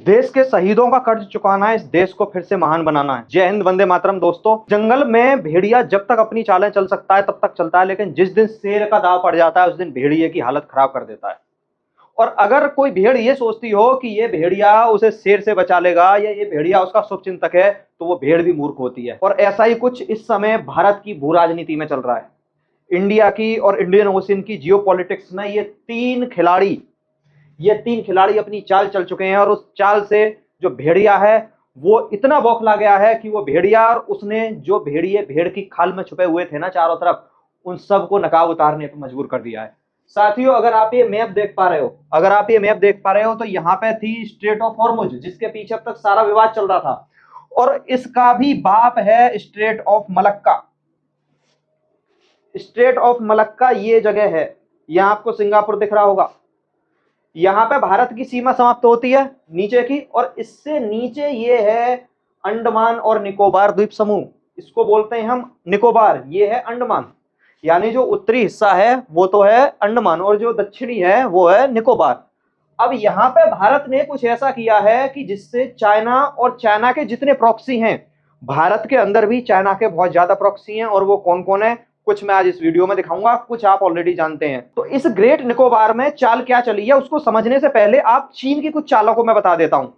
देश के शहीदों का कर्ज चुकाना है, इस देश को फिर से महान बनाना है। जय हिंद, वंदे मातरम। दोस्तों, जंगल में भेड़िया जब तक अपनी चालें चल सकता है तब तक चलता है, लेकिन जिस दिन शेर का दाव पड़ जाता है उस दिन भेड़िए की हालत खराब कर देता है। और अगर कोई भेड़ ये सोचती हो कि ये भेड़िया उसे शेर से बचा लेगा या ये भेड़िया उसका शुभचिंतक है, तो वो भेड़ भी मूर्ख होती है। और ऐसा ही कुछ इस समय भारत की भू राजनीति में चल रहा है। इंडिया की और इंडियन ओशन की जियो पॉलिटिक्स में ये तीन खिलाड़ी अपनी चाल चल चुके हैं, और उस चाल से जो भेड़िया है वो इतना बौखला गया है कि वो भेड़िया और उसने जो भेड़िए भेड़ की खाल में छुपे हुए थे ना चारों तरफ, उन सबको नकाब उतारने पर मजबूर कर दिया है। साथियों, अगर आप ये मैप देख पा रहे हो तो यहाँ पे थी स्ट्रेट ऑफ हॉर्मुज, जिसके पीछे अब तक सारा विवाद चल रहा था, और इसका भी बाप है straight of Malacca. Straight of Malacca ये जगह है, यहाँ आपको सिंगापुर दिख रहा होगा। यहाँ पे भारत की सीमा समाप्त होती है नीचे की, और इससे नीचे ये है अंडमान और निकोबार द्वीप समूह। इसको बोलते हैं हम निकोबार, ये है अंडमान। यानी जो उत्तरी हिस्सा है वो तो है अंडमान, और जो दक्षिणी है वो है निकोबार। अब यहाँ पे भारत ने कुछ ऐसा किया है कि जिससे चाइना और चाइना के जितने प्रॉक्सी हैं, भारत के अंदर भी चाइना के बहुत ज्यादा प्रॉक्सी हैं, और वो कौन कौन है कुछ मैं आज इस वीडियो में दिखाऊंगा, कुछ आप ऑलरेडी जानते हैं। तो इस ग्रेट निकोबार में चाल क्या चली है उसको समझने से पहले आप चीन की कुछ चालों को मैं बता देता हूं।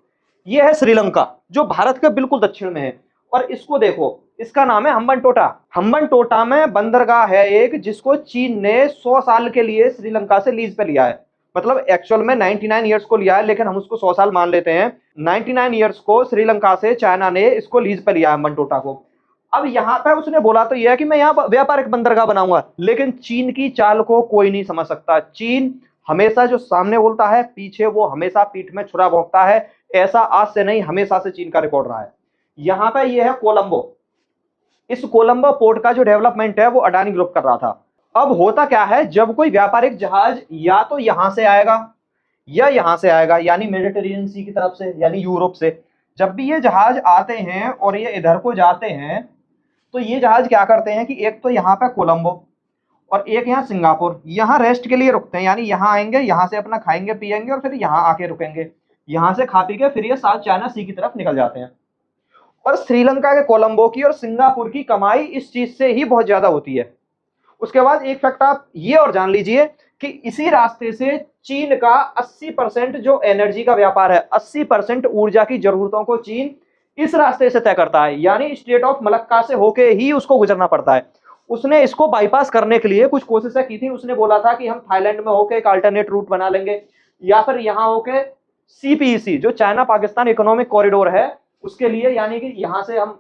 यह है श्रीलंका, जो भारत के बिल्कुल दक्षिण में है, और इसको देखो, इसका नाम है हम्बनटोटा। हम्बनटोटा में बंदरगाह है एक, जिसको चीन ने 100 साल के लिए श्रीलंका से लीज पे लिया है। मतलब एक्चुअल में 99 ईयर्स को लिया है, लेकिन हम उसको 100 साल मान लेते हैं। 99 ईयर्स को श्रीलंका से चाइना ने इसको लीज पे लिया है, हम्बनटोटा को। अब यहाँ पे उसने बोला तो यह है कि मैं यहाँ व्यापारिक बंदरगाह बनाऊंगा, लेकिन चीन की चाल को कोई नहीं समझ सकता। चीन हमेशा जो सामने बोलता है, पीछे वो हमेशा पीठ में छुरा भोंकता है। ऐसा आज से नहीं, हमेशा से चीन का रिकॉर्ड रहा है। यहाँ पे ये है कोलंबो। इस कोलंबो पोर्ट का जो डेवलपमेंट है वो अडानी ग्रुप कर रहा था। अब होता क्या है, जब कोई व्यापारिक जहाज या तो यहां से आएगा या यहां से आएगा, यानी मेडिटेरियन सी की तरफ से, यानी यूरोप से, जब भी ये जहाज आते हैं और ये इधर को जाते हैं, तो ये जहाज क्या करते हैं कि एक तो यहाँ पे कोलंबो और एक यहाँ सिंगापुर, यहाँ रेस्ट के लिए रुकते हैं। यानी यहाँ आएंगे, यहाँ से अपना खाएंगे पिएंगे और फिर यहाँ आके रुकेंगे। यहाँ से खा पी के फिर ये साउथ चाइना सी की तरफ निकल जाते हैं। और श्रीलंका के कोलंबो की और सिंगापुर की कमाई इस चीज से ही बहुत ज्यादा होती है। उसके बाद एक फैक्ट आप ये और जान लीजिए कि इसी रास्ते से चीन का 80% जो एनर्जी का व्यापार है, 80% ऊर्जा की जरूरतों को चीन इस रास्ते से तय करता है। यानी स्ट्रेट ऑफ मलक्का से होके ही उसको गुजरना पड़ता है। उसने इसको बाईपास करने के लिए कुछ कोशिशें की थी। उसने बोला था कि हम थाईलैंड में होके एक अल्टरनेट रूट बना लेंगे, या फिर यहाँ होके सीपीईसी जो चाइना पाकिस्तान इकोनॉमिक कॉरिडोर है उसके लिए, यानी कि यहाँ से हम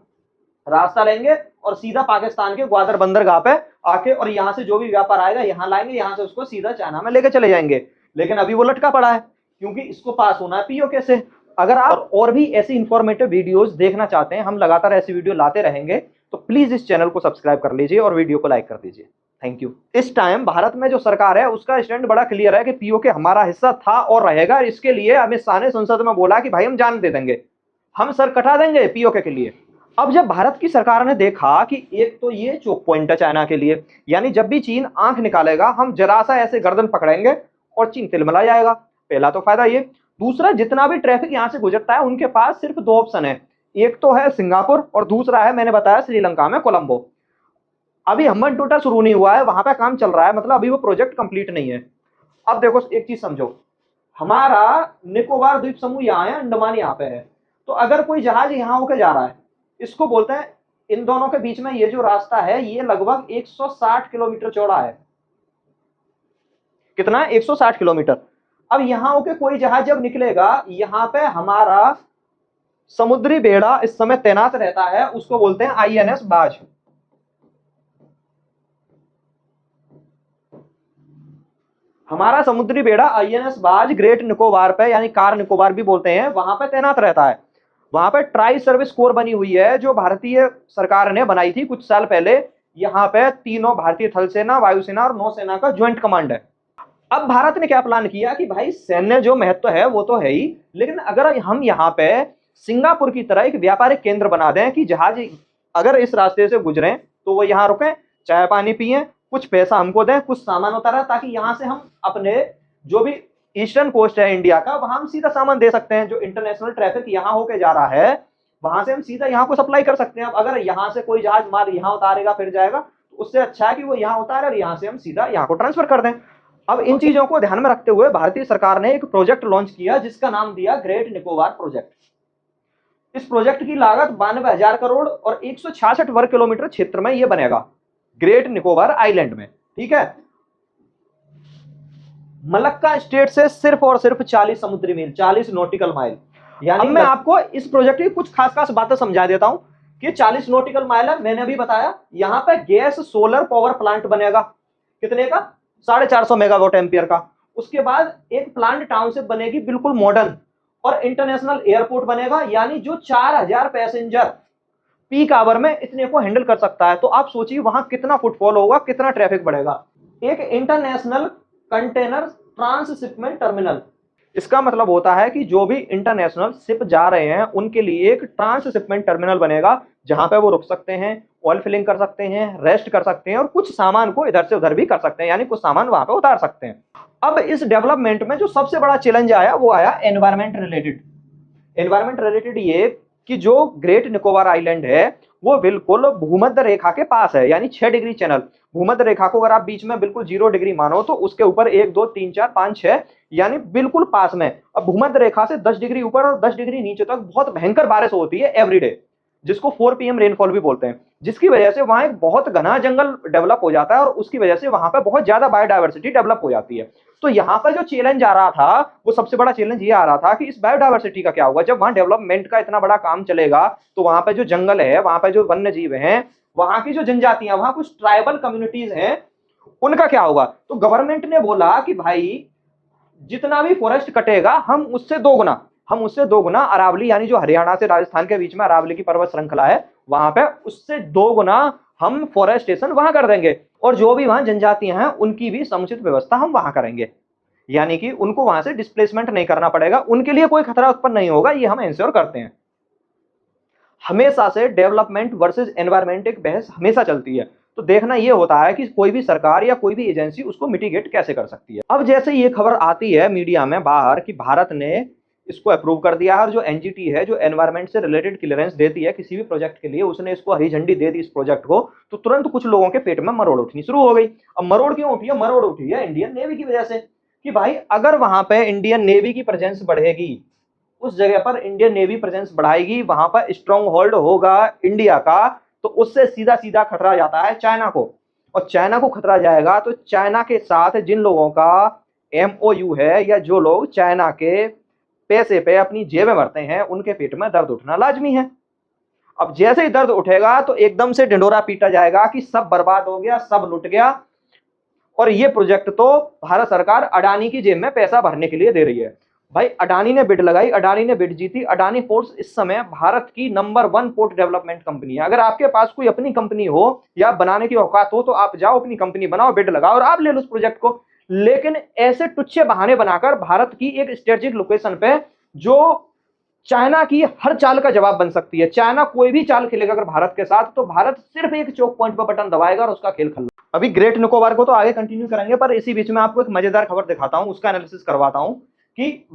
रास्ता लेंगे और सीधा पाकिस्तान के ग्वादर बंदरगाह पे आके, और यहाँ से जो भी व्यापार आएगा यहाँ लाएंगे, यहाँ से उसको सीधा चाइना में लेके चले जाएंगे। लेकिन अभी वो लटका पड़ा है, क्योंकि इसको पास होना है पीओके से। अगर आप और भी ऐसी इंफॉर्मेटिव वीडियोस देखना चाहते हैं, हम लगातार ऐसी वीडियो लाते रहेंगे, तो प्लीज इस चैनल को सब्सक्राइब कर लीजिए और वीडियो को लाइक कर दीजिए। Thank you. इस टाइम भारत में जो सरकार है उसका स्टैंड बड़ा क्लियर है कि पीओके हमारा हिस्सा था और रहेगा। इसके लिए अमित शाह ने संसद में बोला कि भाई हम जान दे देंगे, हम सर कटा देंगे पीओके के लिए। अब जब भारत की सरकार ने देखा कि एक तो ये चोक पॉइंट है चाइना के लिए, यानी जब भी चीन आंख निकालेगा हम जरा सा ऐसे गर्दन पकड़ेंगे और चीन तिलमिला जाएगा। पहला तो फायदा ये। दूसरा, जितना भी ट्रैफिक यहाँ से गुजरता है उनके पास सिर्फ 2 ऑप्शन है, एक तो है सिंगापुर और दूसरा है, मैंने बताया, श्रीलंका में कोलंबो। अभी हम्बनटोटा शुरू नहीं हुआ है, वहां पे काम चल रहा है, मतलब अभी वो प्रोजेक्ट कंप्लीट नहीं है। अब देखो एक चीज समझो, हमारा निकोबार द्वीप समूह यहाँ है, अंडमान यहाँ पे है। तो अगर कोई जहाज यहाँ होकर जा रहा है, इसको बोलते हैं, इन दोनों के बीच में ये जो रास्ता है ये लगभग 160 किलोमीटर चौड़ा है। कितना है? 160 किलोमीटर। अब यहां होके कोई जहाज जब निकलेगा, यहां पे हमारा समुद्री बेड़ा इस समय तैनात रहता है, उसको बोलते हैं आईएनएस बाज। हमारा समुद्री बेड़ा आईएनएस बाज ग्रेट निकोबार पे, यानी कार निकोबार भी बोलते हैं, वहां पे तैनात रहता है। वहां पे ट्राई सर्विस कोर बनी हुई है, जो भारतीय सरकार ने बनाई थी कुछ साल पहले। यहाँ पे तीनों भारतीय थल सेना, वायुसेना और नौसेना का ज्वाइंट कमांड है। अब भारत ने क्या प्लान किया कि भाई सैन्य जो महत्व है वो तो है ही, लेकिन अगर हम यहाँ पे सिंगापुर की तरह एक व्यापारिक केंद्र बना दें कि जहाज अगर इस रास्ते से गुजरे तो वो यहाँ रुके, चाय पानी पिए, कुछ पैसा हमको दें, कुछ सामान उतारा, ताकि यहाँ से हम अपने जो भी ईस्टर्न कोस्ट है इंडिया का, वहां हम सीधा सामान दे सकते हैं। जो इंटरनेशनल ट्रैफिक यहाँ होके जा रहा है वहां से हम सीधा यहाँ को सप्लाई कर सकते हैं। अब अगर यहाँ से कोई जहाज माल यहाँ उतारेगा फिर जाएगा, तो उससे अच्छा है कि वो यहाँ उतारे और यहाँ से हम सीधा यहाँ को ट्रांसफर कर दें। अब इन चीजों को ध्यान में रखते हुए भारतीय सरकार ने एक प्रोजेक्ट लॉन्च किया जिसका नाम दिया ग्रेट निकोबार प्रोजेक्ट। इस प्रोजेक्ट की लागत 92,000 करोड़ और 166 वर्ग किलोमीटर क्षेत्र में यह बनेगा, ग्रेट निकोबार आइलैंड में। ठीक है, मलक्का स्टेट से सिर्फ और सिर्फ 40 समुद्री मील, 40 नॉटिकल माइल। यानी मैं आपको इस प्रोजेक्ट की कुछ खास खास बातें समझा देता हूं कि 40 नॉटिकल माइल है, मैंने अभी बताया। यहां पे गैस सोलर पावर प्लांट बनेगा, कितने का? 450 मेगावाट एम्पियर का। उसके बाद एक प्लांट टाउनशिप बनेगी बिल्कुल मॉडर्न, और इंटरनेशनल एयरपोर्ट बनेगा, यानी जो 4000 पैसेंजर पीक आवर में इतने को हैंडल कर सकता है। तो आप सोचिए वहां कितना फुटफॉल होगा, कितना ट्रैफिक बढ़ेगा। एक इंटरनेशनल कंटेनर ट्रांसशिपमेंट टर्मिनल, इसका मतलब होता है कि जो भी इंटरनेशनल शिप जा रहे हैं उनके लिए एक ट्रांसशिपमेंट टर्मिनल बनेगा, जहां पे वो रुक सकते हैं, ऑयल फिलिंग कर सकते हैं, रेस्ट कर सकते हैं और कुछ सामान को इधर से उधर भी कर सकते हैं, यानी कुछ सामान वहां पे उतार सकते हैं। अब इस डेवलपमेंट में जो सबसे बड़ा चैलेंज आया वो आया एनवायरमेंट रिलेटेड। एनवायरमेंट रिलेटेड ये कि जो ग्रेट निकोबार आइलैंड है वो बिल्कुल भूमध्य रेखा के पास है, यानी 6 डिग्री चैनल। भूमध्य रेखा को अगर आप बीच में बिल्कुल 0 डिग्री मानो तो उसके ऊपर 1 2 3 4 5 6 यानी बिल्कुल पास में। अब भूमध्य रेखा से 10 डिग्री ऊपर और 10 डिग्री नीचे तक बहुत भयंकर बारिश होती है एवरीडे, जिसको 4 PM रेनफॉल भी बोलते हैं, जिसकी वजह से वहां एक बहुत घना जंगल डेवलप हो जाता है और उसकी वजह से वहां पर बहुत ज्यादा बायोडायवर्सिटी डेवलप हो जाती है। तो यहाँ पर जो चैलेंज आ रहा था वो सबसे बड़ा चैलेंज ये आ रहा था कि इस बायोडायवर्सिटी का क्या होगा जब वहां डेवलपमेंट का इतना बड़ा काम चलेगा। तो वहां पे जो जंगल है, वहां पे जो वन्य जीव हैं, वहां की जो जनजातियां, वहां कुछ ट्राइबल कम्युनिटीज हैं, उनका क्या होगा। तो गवर्नमेंट ने बोला कि भाई जितना भी फॉरेस्ट कटेगा हम उससे दो गुना अरावली, यानी जो हरियाणा से राजस्थान के बीच में अरावली की पर्वत श्रृंखला है, वहां पे उससे 2 गुना हम फॉरेस्टेशन वहां कर देंगे, और जो भी वहां जनजातियां हैं उनकी भी समुचित व्यवस्था हम वहां करेंगे, यानी कि उनको वहां से डिस्प्लेसमेंट नहीं करना पड़ेगा, उनके लिए कोई खतरा उत्पन्न नहीं होगा, ये हम इंश्योर करते हैं। हमेशा से डेवलपमेंट वर्सेस एनवायरमेंट एक बहस हमेशा चलती है, तो देखना यह होता है कि कोई भी सरकार या कोई भी एजेंसी उसको मिटिगेट कैसे कर सकती है। अब जैसे ये खबर आती है मीडिया में बाहर कि भारत ने इसको अप्रूव कर दिया है, और जो एनजीटी है जो एनवायरमेंट से रिलेटेड क्लियरेंस देती है किसी भी प्रोजेक्ट के लिए, उसने इसको हरी झंडी दे दी इस प्रोजेक्ट को, तो तुरंत कुछ लोगों के पेट में मरोड़ उठनी शुरू हो गई। अब मरोड़ क्यों उठी है? मरोड़ उठी है इंडियन नेवी की वजह से, कि भाई अगर वहां पे इंडियन नेवी की प्रेजेंस बढ़ेगी, उस जगह पर इंडियन नेवी प्रेजेंस बढ़ाएगी, वहां पर स्ट्रॉन्ग होल्ड होगा इंडिया का, तो उससे सीधा सीधा खतरा जाता है चाइना को, और चाइना को खतरा जाएगा तो चाइना के साथ जिन लोगों का MOU है या जो लोग चाइना के पैसे पे अपनी जेबें भरते हैं उनके पेट में दर्द उठना लाजमी है। अब जैसे ही दर्द उठेगा तो एकदम से ढिंढोरा पीटा जाएगा कि सब बर्बाद हो गया, सब लुट गया, और ये प्रोजेक्ट तो भारत सरकार अडानी की जेब में पैसा भरने के लिए दे रही है। भाई अडानी ने बिड लगाई, अडानी ने बिड जीती। अडानी पोर्ट्स इस समय भारत की नंबर 1 पोर्ट डेवलपमेंट कंपनी है। अगर आपके पास कोई अपनी कंपनी हो या बनाने की औकात हो तो आप जाओ अपनी कंपनी बनाओ, बिड लगाओ और आप ले लो उस प्रोजेक्ट को। लेकिन ऐसे टुच्चे बहाने बनाकर भारत की एक स्ट्रेटेजिक लोकेशन पे जो चाइना की हर चाल का जवाब बन सकती है, चाइना कोई भी चाल खेलेगा अगर भारत के साथ, तो भारत सिर्फ एक चौक पॉइंट पर बटन दबाएगा और उसका खेल खत्म। अभी ग्रेट निकोबार को तो आगे कंटिन्यू करेंगे, पर इसी बीच में आपको एक मजेदार खबर दिखाता हूं, उसका एनालिसिस करवाता हूं कि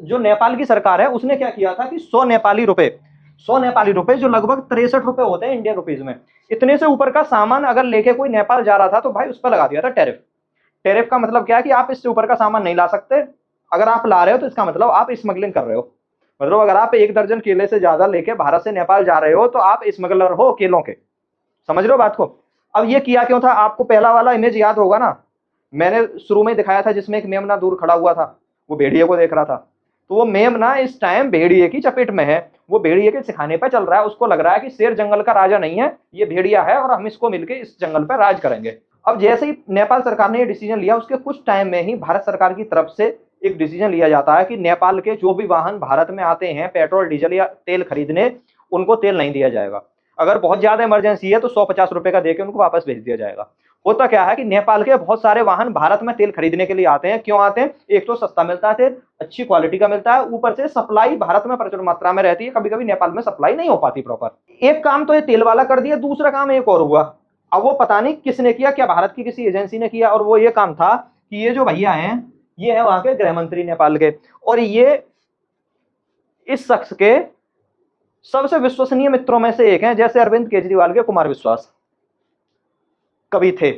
जो नेपाल की सरकार है उसने क्या किया था कि 100 नेपाली रुपए जो लगभग 63 रुपए होते हैं इंडियन रुपीज में, इतने से ऊपर का सामान अगर लेके कोई नेपाल जा रहा था तो भाई उस पर लगा दिया था टैरिफ। टैरिफ का मतलब क्या है कि आप इससे ऊपर का सामान नहीं ला सकते, अगर आप ला रहे हो तो इसका मतलब आप स्मगलिंग कर रहे हो। मतलब अगर आप 1 दर्जन केले से ज्यादा लेके भारत से नेपाल जा रहे हो तो आप स्मगलर हो केलों के। समझ रहे हो बात को? अब ये किया क्यों था? आपको पहला वाला इमेज याद होगा ना, मैंने शुरू में दिखाया था जिसमें एक मेमना दूर खड़ा हुआ था, वो भेड़िए को देख रहा था। तो वो मेमना इस टाइम भेड़िए की चपेट में है, वो भेड़िए के सिखाने पर चल रहा है। उसको लग रहा है कि शेर जंगल का राजा नहीं है, ये भेड़िया है और हम इसको मिलकर इस जंगल पर राज करेंगे। अब जैसे ही नेपाल सरकार ने ये डिसीजन लिया, उसके कुछ टाइम में ही भारत सरकार की तरफ से एक डिसीजन लिया जाता है कि नेपाल के जो भी वाहन भारत में आते हैं पेट्रोल डीजल या तेल खरीदने, उनको तेल नहीं दिया जाएगा। अगर बहुत ज्यादा इमरजेंसी है तो 150 रुपए का देकर उनको वापस भेज दिया जाएगा। होता क्या है कि नेपाल के बहुत सारे वाहन भारत में तेल खरीदने के लिए आते हैं। क्यों आते हैं? एक तो सस्ता मिलता है तेल, अच्छी क्वालिटी का मिलता है, ऊपर से सप्लाई भारत में प्रचुर मात्रा में रहती है, कभी कभी नेपाल में सप्लाई नहीं हो पाती प्रॉपर। एक काम तो ये तेल वाला कर दिया, दूसरा काम एक और हुआ। अब वो पता नहीं किसने किया, क्या भारत की किसी एजेंसी ने किया, और वो ये काम था कि ये जो भैया हैं ये है वहां के गृह मंत्री नेपाल के। और ये इस शख्स के सबसे विश्वसनीय मित्रों में से एक हैं, जैसे अरविंद केजरीवाल के कुमार विश्वास कभी थे।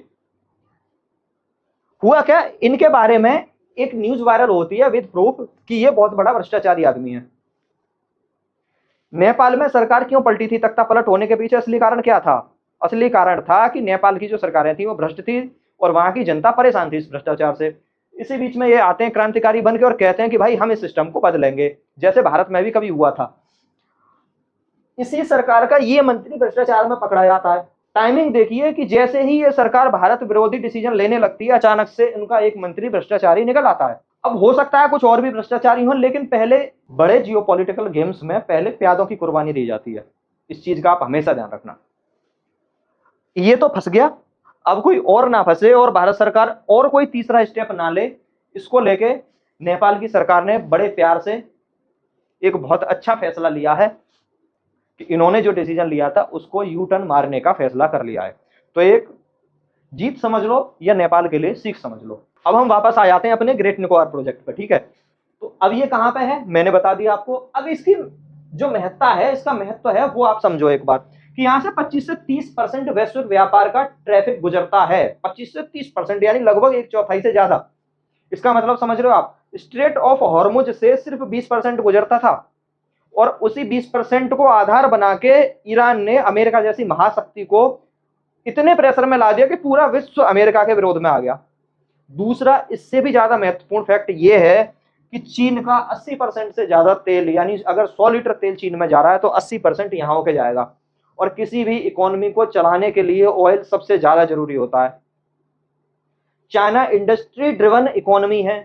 हुआ क्या, इनके बारे में एक न्यूज वायरल होती है विद प्रूफ कि ये बहुत बड़ा भ्रष्टाचारी आदमी है। नेपाल में सरकार क्यों पलटी थी, तख्ता पलट होने के पीछे असली कारण क्या था? असली कारण था कि नेपाल की जो सरकारें थी वो भ्रष्ट थी और वहां की जनता परेशान थी इस भ्रष्टाचार से। इसी बीच में ये आते हैं क्रांतिकारी बन के और कहते हैं कि भाई हम इस सिस्टम को बदलेंगे, जैसे भारत में भी कभी हुआ था। इसी सरकार का ये मंत्री भ्रष्टाचार में पकड़ा जाता है। टाइमिंग देखिए कि जैसे ही ये सरकार भारत विरोधी डिसीजन लेने लगती है, अचानक से इनका एक मंत्री भ्रष्टाचारी निकल आता है। अब हो सकता है कुछ और भी भ्रष्टाचारी हो, लेकिन पहले बड़े जियोपॉलिटिकल गेम्स में पहले प्यादों की कुर्बानी दी जाती है। इस चीज का आप हमेशा ध्यान रखना। ये तो फंस गया, अब कोई और ना फंसे और भारत सरकार और कोई तीसरा स्टेप ना ले। इसको लेके नेपाल की सरकार ने बड़े प्यार से एक बहुत अच्छा फैसला लिया है कि इन्होंने जो डिसीजन लिया था उसको यू टर्न मारने का फैसला कर लिया है। तो एक जीत समझ लो या नेपाल के लिए सीख समझ लो। अब हम वापस आ जाते हैं अपने ग्रेट निकोबार प्रोजेक्ट पर, ठीक है। तो अब ये कहां पे है मैंने बता दिया आपको। अब इसकी जो महत्ता है, इसका महत्व है वो आप समझो एक बात, कि यहां से 25 से 30% वैश्विक व्यापार का ट्रैफिक गुजरता है। 25 से 30% यानी लगभग 1/4 से ज्यादा। इसका मतलब समझ रहे हो आप, स्ट्रेट ऑफ हॉर्मुज से सिर्फ 20% गुजरता था और उसी 20% को आधार बना के ईरान ने अमेरिका जैसी महाशक्ति को इतने प्रेशर में ला दिया कि पूरा विश्व अमेरिका के विरोध में आ गया। दूसरा इससे भी ज्यादा महत्वपूर्ण फैक्ट ये है कि चीन का 80% से ज्यादा तेल, यानी अगर 100 लीटर तेल चीन में जा रहा है तो 80% यहां होके जाएगा। और किसी भी इकोनॉमी को चलाने के लिए ऑयल सबसे ज्यादा जरूरी होता है। चाइना इंडस्ट्री ड्रिवन इकोनॉमी है,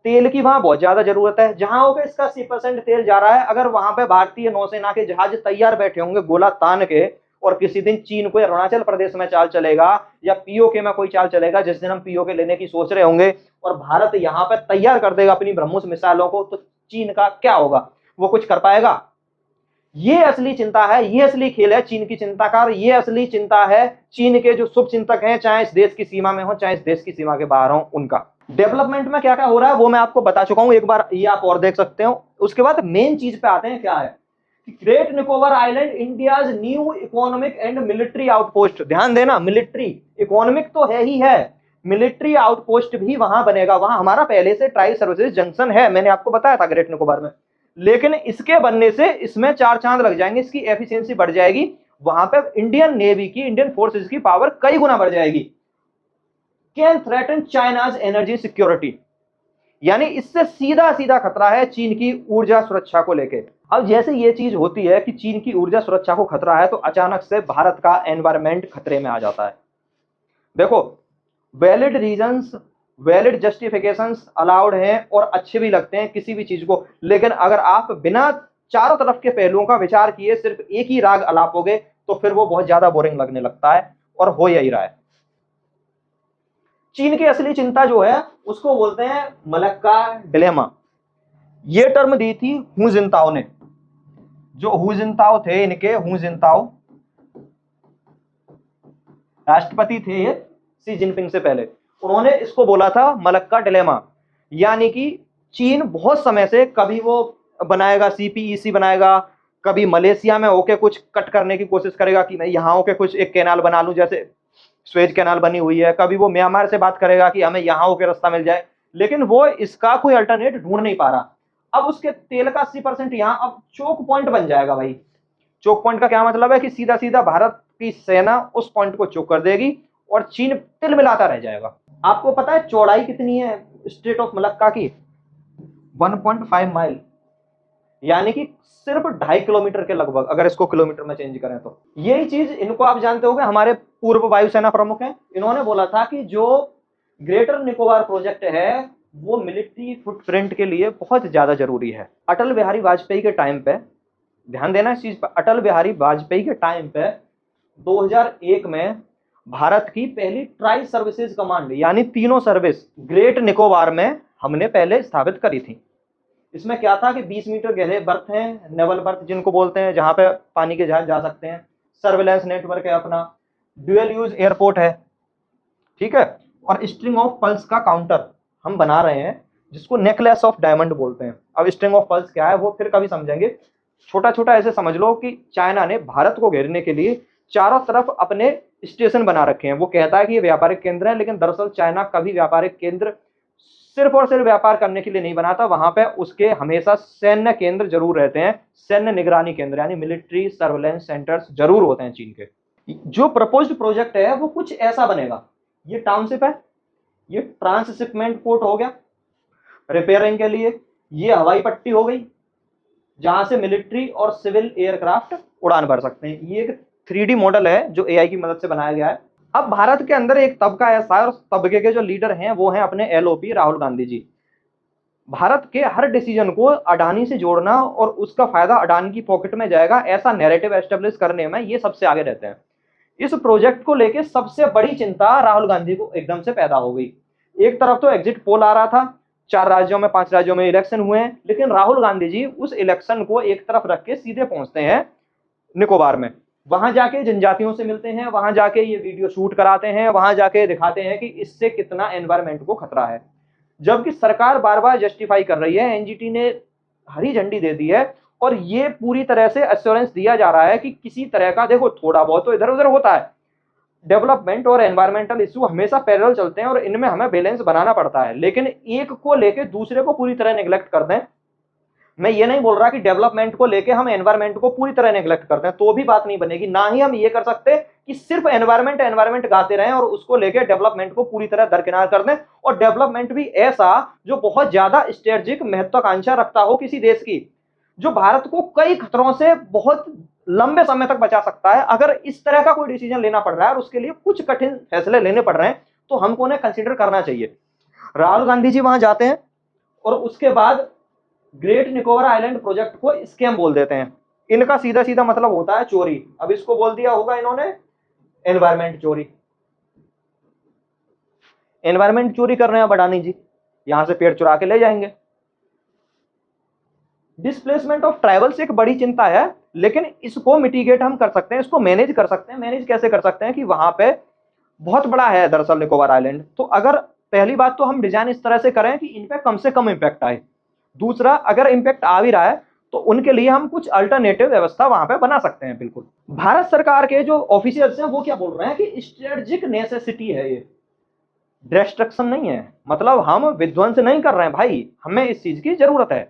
तेल की वहां बहुत ज्यादा जरूरत है। जहां होगा इसका 80% तेल जा रहा है, अगर वहां पे भारतीय नौसेना के जहाज तैयार बैठे होंगे गोला तान के, और किसी दिन चीन को अरुणाचल प्रदेश में चाल चलेगा या पीओके में कोई चाल चलेगा, जिस दिन हम पीओके लेने की सोच रहे होंगे और भारत यहां पे तैयार कर देगा अपनी ब्रह्मोस मिसाइलों को, तो चीन का क्या होगा? वो कुछ कर पाएगा? ये असली चिंता है, ये असली खेल है चीन की चिंता का। और ये असली चिंता है चीन के जो शुभ चिंतक हैं, चाहे इस देश की सीमा में हो चाहे इस देश की सीमा के बाहर हो, उनका। डेवलपमेंट में क्या क्या हो रहा है वो मैं आपको बता चुका हूं, एक बार ये आप और देख सकते हो। उसके बाद मेन चीज पे आते हैं, क्या है कि great Nicobar island India's new economic and military outpost. ध्यान देना, मिलिट्री, इकोनॉमिक तो है ही है, मिलिट्री आउटपोस्ट भी वहां बनेगा। वहां हमारा पहले से ट्राई सर्विसेज जंक्शन है, मैंने आपको बताया था ग्रेट निकोबार में, लेकिन इसके बनने से इसमें 4 चांद लग जाएंगे, इसकी एफिशिएंसी बढ़ जाएगी। वहां पे इंडियन नेवी की, इंडियन फोर्सेस की पावर कई गुना बढ़ जाएगी। Can threaten China's energy security, यानी इससे सीधा सीधा खतरा है चीन की ऊर्जा सुरक्षा को लेकर। अब जैसे ये चीज होती है कि चीन की ऊर्जा सुरक्षा को खतरा है, तो अचानक से भारत का एनवायरमेंट खतरे में आ जाता है। देखो, valid reasons, valid justifications allowed हैं और अच्छे भी लगते हैं किसी भी चीज को, लेकिन अगर आप बिना चारों तरफ के पहलुओं का विचार किए सिर्फ एक ही राग अलापोगे तो फिर वो बहुत ज्यादा बोरिंग लगने लगता है, और हो यही रहा है। चीन की असली चिंता जो है उसको बोलते हैं मलक्का डिलेमा। ये टर्म दी थी हु जिनताओ ने, जो हु जिनताओ थे इनके, हु जिनताओ राष्ट्रपति थे ये शी जिनपिंग से पहले, उन्होंने इसको बोला था मलक्का डिलेमा। यानी कि चीन बहुत समय से कभी वो बनाएगा सीपीईसी बनाएगा, कभी मलेशिया में होके कुछ कट करने की कोशिश करेगा कि मैं यहां होके कुछ एक कैनाल बना लूं, जैसे स्वेज कैनाल बनी हुई है, कभी वो म्यांमार से बात करेगा कि हमें यहां होके रास्ता मिल जाए, लेकिन वो इसका कोई अल्टरनेट ढूंढ नहीं पा रहा। अब उसके तेल का 80% यहां अब चोक पॉइंट बन जाएगा भाई। चोक पॉइंट का क्या मतलब है कि सीधा सीधा भारत की सेना उस पॉइंट को चोक कर देगी और चीन तिल मिलाता रह जाएगा। आपको पता है चौड़ाई कितनी है स्ट्रेट ऑफ मलक्का की? 1.5 माइल, यानी कि सिर्फ 2.5 किलोमीटर के लगभग, अगर इसको किलोमीटर में चेंज करें तो। यही चीज इनको आप जानते होंगे, हमारे पूर्व वायुसेना प्रमुख हैं, इन्होंने बोला था कि जो ग्रेटर निकोबार प्रोजेक्ट है वो मिलिट्री फुटप्रिंट के लिए बहुत ज्यादा जरूरी है। अटल बिहारी वाजपेयी के टाइम पे, ध्यान देना इस चीज पर, अटल बिहारी वाजपेयी के टाइम पे 2001 में भारत की पहली ट्राई सर्विसेज कमांड, यानी तीनों सर्विस ग्रेट निकोबार में हमने पहले स्थापित करी थी। इसमें क्या था कि 20 मीटर गहरे बर्थ हैं, नेवल बर्थ जिनको बोलते हैं, जहां पे पानी के जहाज जा सकते हैं, सर्विलेंस नेटवर्क है अपना, ड्यूअल यूज एयरपोर्ट है, ठीक है, और स्ट्रिंग ऑफ पल्स का काउंटर हम बना रहे हैं, जिसको नेकलेस ऑफ डायमंड बोलते हैं। अब स्ट्रिंग ऑफ पर्ल्स क्या है वो फिर कभी समझेंगे। छोटा छोटा ऐसे समझ लो कि चाइना ने भारत को घेरने के लिए चारों तरफ अपने स्टेशन बना रखे हैं। वो कहता है कि ये व्यापारिक केंद्र है, लेकिन दरअसल चाइना कभी व्यापारिक केंद्र सिर्फ और सिर्फ व्यापार करने के लिए नहीं बनाता। वहां पे उसके हमेशा सैन्य केंद्र जरूर रहते हैं, सैन्य निगरानी केंद्र यानी मिलिट्री सर्वेलेंस सेंटर्स जरूर होते हैं चीन के। जो प्रपोज्ड प्रोजेक्ट है वो कुछ ऐसा बनेगा। ये टाउनशिप है, ये ट्रांसशिपमेंट पोर्ट हो गया रिपेयरिंग के लिए, ये हवाई पट्टी हो गई जहां से मिलिट्री और सिविल एयरक्राफ्ट उड़ान भर सकते हैं। ये एक 3D मॉडल है जो AI की मदद से बनाया गया है। अब भारत के अंदर एक तबका ऐसा है और उस तबके के जो लीडर हैं वो हैं अपने LOP राहुल गांधी जी। भारत के हर डिसीजन को अडानी से जोड़ना और उसका फायदा अडानी की पॉकेट में जाएगा, ऐसा नैरेटिव एस्टेब्लिश करने में ये सबसे आगे रहते हैं। इस प्रोजेक्ट को लेकर सबसे बड़ी चिंता राहुल गांधी को एकदम से पैदा हो गई। एक तरफ तो एग्जिट पोल आ रहा था, 4 राज्यों में 5 राज्यों में इलेक्शन हुए हैं, लेकिन राहुल गांधी जी उस इलेक्शन को एक तरफ रख के सीधे पहुंचते हैं निकोबार में। वहां जाके जनजातियों से मिलते हैं, वहां जाके ये वीडियो शूट कराते हैं, वहां जाके दिखाते हैं कि इससे कितना एनवायरमेंट को खतरा है। जबकि सरकार बार बार जस्टिफाई कर रही है, NGT ने हरी झंडी दे दी है और ये पूरी तरह से एश्योरेंस दिया जा रहा है कि किसी तरह का, देखो थोड़ा बहुत तो इधर उधर होता है, डेवलपमेंट और एनवायरमेंटल इशू हमेशा पैरेलल चलते हैं और इनमें हमें बैलेंस बनाना पड़ता है, लेकिन एक को लेके दूसरे को पूरी तरह नेग्लेक्ट कर दें। मैं ये नहीं बोल रहा कि डेवलपमेंट को लेके हम एनवायरमेंट को पूरी तरह नेग्लेक्ट करते हैं, तो भी बात नहीं बनेगी। ना ही हम ये कर सकते कि सिर्फ एनवायरमेंट एनवायरमेंट गाते रहें और उसको लेके डेवलपमेंट को पूरी तरह दरकिनार कर दें, और डेवलपमेंट भी ऐसा जो बहुत ज्यादा स्ट्रेटेजिक महत्वाकांक्षा रखता हो किसी देश की, जो भारत को कई खतरों से बहुत लंबे समय तक बचा सकता है। अगर इस तरह का कोई डिसीजन लेना पड़ रहा है और उसके लिए कुछ कठिन फैसले लेने पड़ रहे हैं, तो हमको उन्हें कंसीडर करना चाहिए। राहुल गांधी जी वहां जाते हैं और उसके बाद ग्रेट निकोबार आइलैंड प्रोजेक्ट को स्कैम बोल देते हैं। इनका सीधा सीधा मतलब होता है चोरी। अब इसको बोल दिया होगा इन्होंने एनवायरमेंट चोरी। एनवायरमेंट चोरी कर रहे हैं अडानी जी, यहां से पेड़ चुरा के ले जाएंगे। डिस्प्लेसमेंट ऑफ ट्राइबल्स एक बड़ी चिंता है, लेकिन इसको मिटिगेट हम कर सकते हैं, इसको मैनेज कर सकते हैं। मैनेज कैसे कर सकते हैं कि वहां पे बहुत बड़ा है दरअसल निकोबार आइलैंड, तो अगर पहली बात तो हम डिजाइन इस तरह से करें कि इन पे कम से कम इंपैक्ट आए। दूसरा, अगर इंपैक्ट आ भी रहा है तो उनके लिए हम कुछ अल्टरनेटिव व्यवस्था वहां पे बना सकते हैं। बिल्कुल, भारत सरकार के जो ऑफिशियल्स हैं वो क्या बोल रहे हैं कि स्ट्रेटेजिक नेसेसिटी है, ये डिस्ट्रक्शन नहीं है। मतलब हम विध्वंस नहीं कर रहे हैं भाई, हमें इस चीज की जरूरत है।